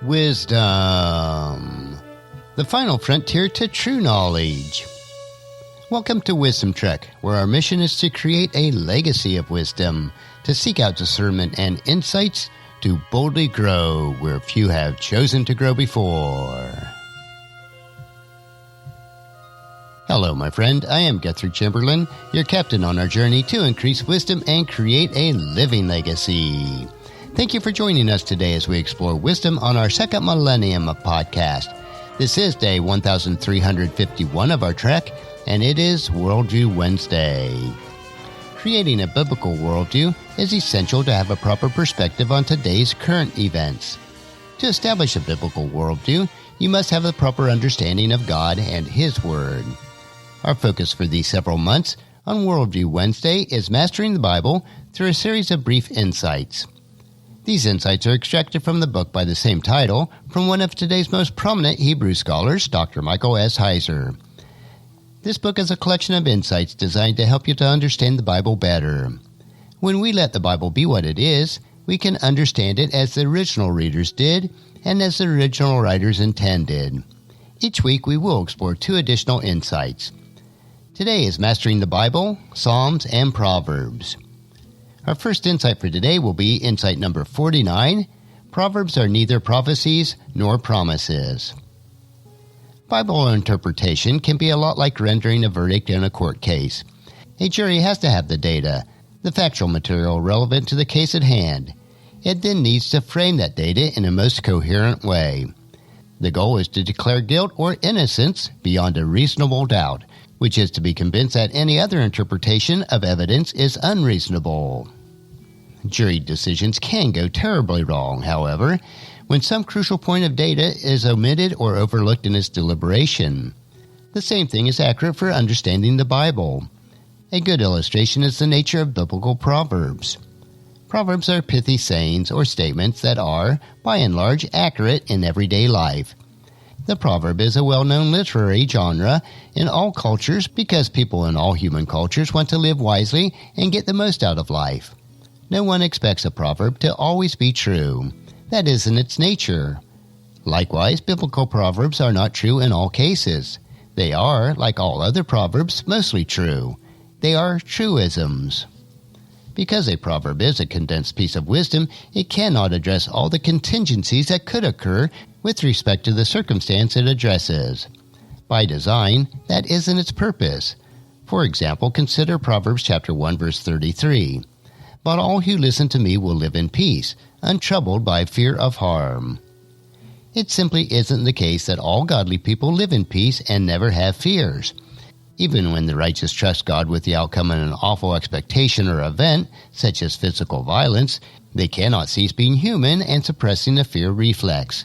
Wisdom, the final frontier to true knowledge. Welcome to Wisdom Trek, where our mission is to create a legacy of wisdom, to seek out discernment and insights, to boldly grow where few have chosen to grow before. Hello, my friend. I am Guthrie Chamberlain, your captain on our journey to increase wisdom and create a living legacy. Thank you for joining us today as we explore wisdom on our second millennium of podcast. This is day 1351 of our trek, and it is Worldview Wednesday. Creating a biblical worldview is essential to have a proper perspective on today's current events. To establish a biblical worldview, you must have a proper understanding of God and His Word. Our focus for these several months on Worldview Wednesday is mastering the Bible through a series of brief insights. These insights are extracted from the book by the same title from one of today's most prominent Hebrew scholars, Dr. Micheal S. Heiser. This book is a collection of insights designed to help you to understand the Bible better. When we let the Bible be what it is, we can understand it as the original readers did and as the original writers intended. Each week we will explore two additional insights. Today is Mastering the Bible, Psalms, and Proverbs. Our first insight for today will be insight number 49. Proverbs are neither prophecies nor promises. Bible interpretation can be a lot like rendering a verdict in a court case. A jury has to have the data, the factual material relevant to the case at hand. It then needs to frame that data in a most coherent way. The goal is to declare guilt or innocence beyond a reasonable doubt, which is to be convinced that any other interpretation of evidence is unreasonable. Jury decisions can go terribly wrong, however, when some crucial point of data is omitted or overlooked in its deliberation. The same thing is accurate for understanding the Bible. A good illustration is the nature of biblical proverbs. Proverbs are pithy sayings or statements that are, by and large, accurate in everyday life. The proverb is a well-known literary genre in all cultures because people in all human cultures want to live wisely and get the most out of life. No one expects a proverb to always be true. That isn't its nature. Likewise, biblical proverbs are not true in all cases. They are, like all other proverbs, mostly true. They are truisms. Because a proverb is a condensed piece of wisdom, it cannot address all the contingencies that could occur with respect to the circumstance it addresses. By design, that isn't its purpose. For example, consider Proverbs chapter 1, verse 33. But all who listen to me will live in peace, untroubled by fear of harm. It simply isn't the case that all godly people live in peace and never have fears. Even when the righteous trust God with the outcome in an awful expectation or event, such as physical violence, they cannot cease being human and suppressing the fear reflex.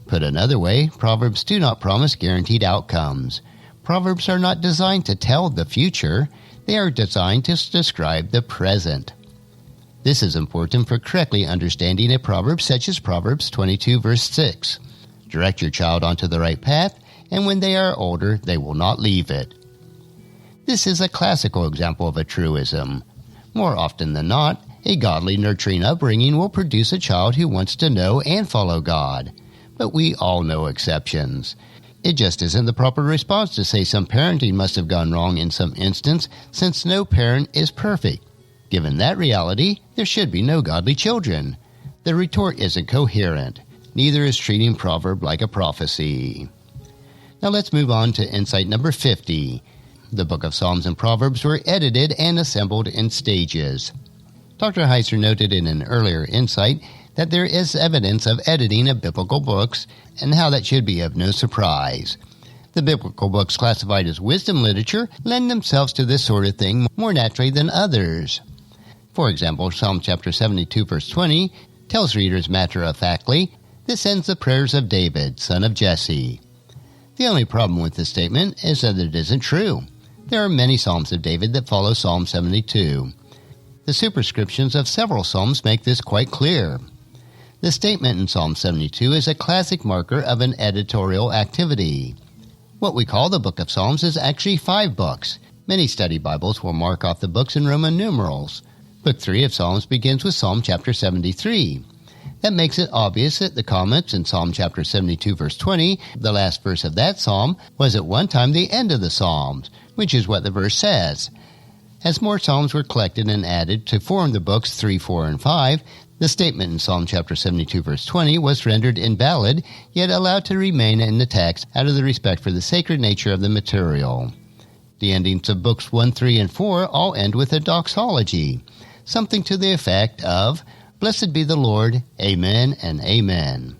Put another way, Proverbs do not promise guaranteed outcomes. Proverbs are not designed to tell the future. They are designed to describe the present. This is important for correctly understanding a proverb such as Proverbs 22, verse 6. Direct your child onto the right path, and when they are older, they will not leave it. This is a classical example of a truism. More often than not, a godly, nurturing upbringing will produce a child who wants to know and follow God. But we all know exceptions. It just isn't the proper response to say some parenting must have gone wrong in some instance, since no parent is perfect. Given that reality, there should be no godly children. The retort isn't coherent. Neither is treating proverb like a prophecy. Now let's move on to insight number 50. The book of Psalms and Proverbs were edited and assembled in stages. Dr. Heiser noted in an earlier insight that there is evidence of editing of biblical books and how that should be of no surprise. The biblical books classified as wisdom literature lend themselves to this sort of thing more naturally than others. For example, Psalm chapter 72, verse 20 tells readers matter-of-factly, "This ends the prayers of David, son of Jesse." The only problem with this statement is that it isn't true. There are many Psalms of David that follow Psalm 72. The superscriptions of several Psalms make this quite clear. The statement in Psalm 72 is a classic marker of an editorial activity. What we call the Book of Psalms is actually 5 books. Many study Bibles will mark off the books in Roman numerals. Book 3 of Psalms begins with Psalm chapter 73. That makes it obvious that the comments in Psalm chapter 72, verse 20, the last verse of that psalm, was at one time the end of the Psalms, which is what the verse says. As more psalms were collected and added to form the books 3, 4, and 5, the statement in Psalm chapter 72, verse 20 was rendered invalid, yet allowed to remain in the text out of the respect for the sacred nature of the material. The endings of books 1, 3, and 4 all end with a doxology, something to the effect of, "Blessed be the Lord, Amen and Amen."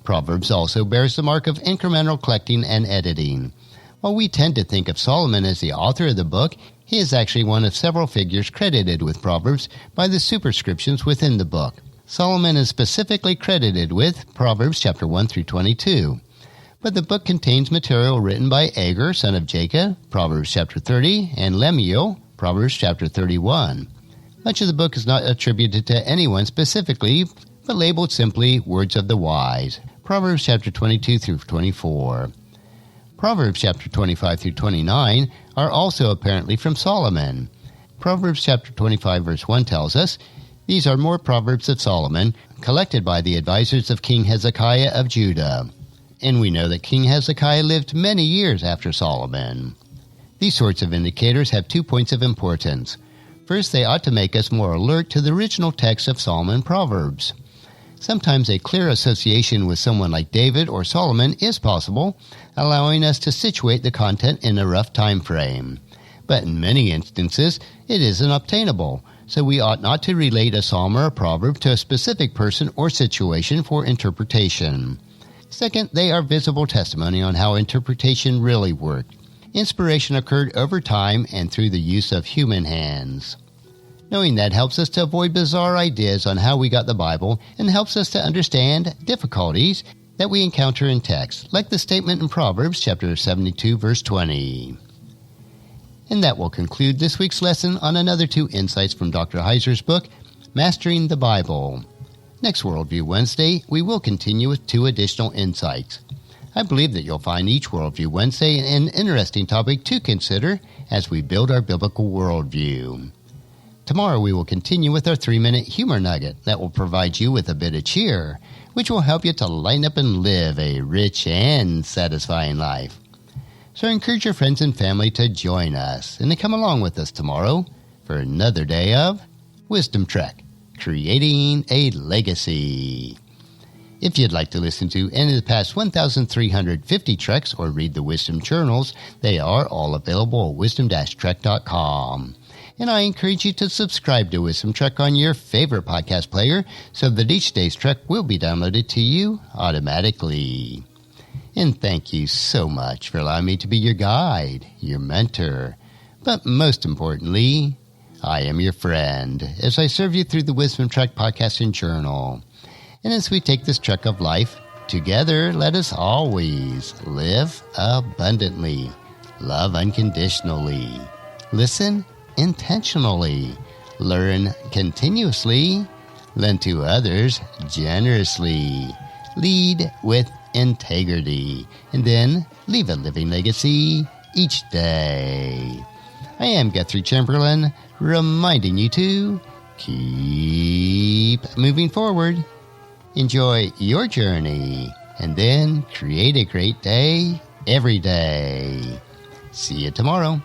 Proverbs also bears the mark of incremental collecting and editing. While we tend to think of Solomon as the author of the book, he is actually one of several figures credited with Proverbs by the superscriptions within the book. Solomon is specifically credited with Proverbs chapter 1 through 22. But the book contains material written by Agur, son of Jacob, Proverbs chapter 30, and Lemuel, Proverbs chapter 31. Much of the book is not attributed to anyone specifically, but labeled simply Words of the Wise, Proverbs chapter 22 through 24. Proverbs chapter 25 through 29 are also apparently from Solomon. Proverbs chapter 25 verse 1 tells us, "These are more Proverbs of Solomon, collected by the advisors of King Hezekiah of Judah." And we know that King Hezekiah lived many years after Solomon. These sorts of indicators have 2 points of importance. First, they ought to make us more alert to the original text of Psalm and Proverbs. Sometimes a clear association with someone like David or Solomon is possible, allowing us to situate the content in a rough time frame. But in many instances, it isn't obtainable, so we ought not to relate a psalm or a proverb to a specific person or situation for interpretation. Second, they are visible testimony on how interpretation really worked. Inspiration occurred over time and through the use of human hands. Knowing that helps us to avoid bizarre ideas on how we got the Bible and helps us to understand difficulties that we encounter in text, like the statement in Proverbs chapter 72, verse 20. And that will conclude this week's lesson on another 2 insights from Dr. Heiser's book, Mastering the Bible. Next Worldview Wednesday, we will continue with 2 additional insights. I believe that you'll find each Worldview Wednesday an interesting topic to consider as we build our biblical worldview. Tomorrow we will continue with our 3-minute humor nugget that will provide you with a bit of cheer, which will help you to lighten up and live a rich and satisfying life. So encourage your friends and family to join us and to come along with us tomorrow for another day of Wisdom Trek, Creating a Legacy. If you'd like to listen to any of the past 1,350 treks or read the Wisdom Journals, they are all available at wisdom-trek.com. And I encourage you to subscribe to Wisdom Trek on your favorite podcast player so that each day's trek will be downloaded to you automatically. And thank you so much for allowing me to be your guide, your mentor. But most importantly, I am your friend as I serve you through the Wisdom Trek podcast and journal. And as we take this trek of life, together let us always live abundantly, love unconditionally, listen intentionally, learn continuously, lend to others generously, lead with integrity, and then leave a living legacy each day. I am Guthrie Chamberlain, reminding you to keep moving forward. Enjoy your journey, and then create a great day every day. See you tomorrow.